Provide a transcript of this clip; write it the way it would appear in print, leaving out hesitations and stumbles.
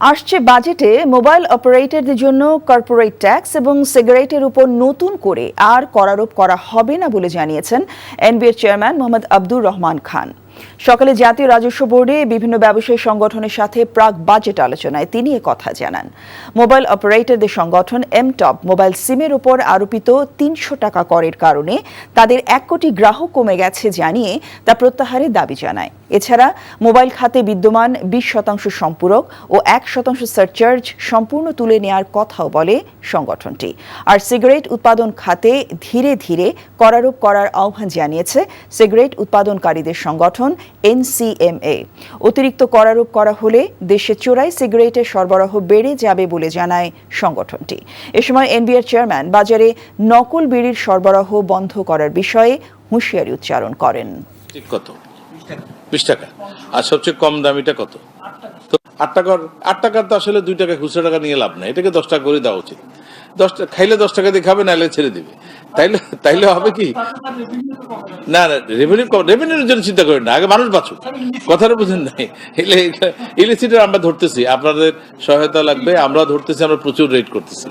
আসছে বাজেটে মোবাইল অপারেটরদের জন্য কর্পোরেট ট্যাক্স এবং সিগারেটের উপর নতুন করে আর করারোপ করা হবে না বলে জানিয়েছেন এনবিআর চেয়ারম্যান মোহাম্মদ আব্দুর রহমান খান। সকালে জাতীয় রাজস্ব বোর্ডে বিভিন্ন ব্যবসায়ী সংগঠনের সাথে প্রাক বাজেট আলোচনায় তিনি কথা জানান। মোবাইল অপারেটরদের সংগঠন এমটপ মোবাইল সিমের উপর আরোপিত ৩০০ টাকা করের কারণে তাদের ১ কোটি গ্রাহক কমে গেছে জানিয়ে তা প্রত্যাহারের দাবি জানায়। এছাড়া মোবাইল খাতে বিদ্যমান ২০% সম্পূরক ও ১% সারচার্জ সম্পূর্ণ তুলে নেওয়ার কথাও বলে সংগঠনটি। আর সিগারেট উৎপাদন খাতে ধীরে ধীরে করারোপ করার আহ্বান জানিয়েছে সিগারেট উৎপাদনকারীদের সংগঠন এনসিএমএ। অতিরিক্ত করারোপ করা হলে দেশে চোরাই সিগারেটের সরবরাহ বেড়ে যাবে বলে জানায় সংগঠনটি। এ সময় এনবিআর চেয়ারম্যান বাজারে নকল বিড়ির সরবরাহ বন্ধ করার বিষয়ে হুঁশিয়ারি উচ্চারণ করেন। কত? 20 টাকা। আর সবচেয়ে কম দামিটা কত? 8 টাকা। 8 টাকার তো আসলে 2 টাকা খুচরা টাকা নিয়ে লাভ নাই, এটাকে 10 টাকা করে দেওয়া উচিত। 10 টাকা খাইলে 10 টাকা দিয়ে খাবে, নাহলে ছেড়ে দিবে। তাইলে হবে কি? না, রেভিনিউর জন্য চিন্তা করেন না, আগে মানুষ বাঁচুক। কথাটা বুঝেন নাই? ইলিসিটের আমরা ধরতেছি, আপনাদের সহায়তা লাগবে, আমরা ধরতেছি, আমরা প্রচুর রেড করতেছি।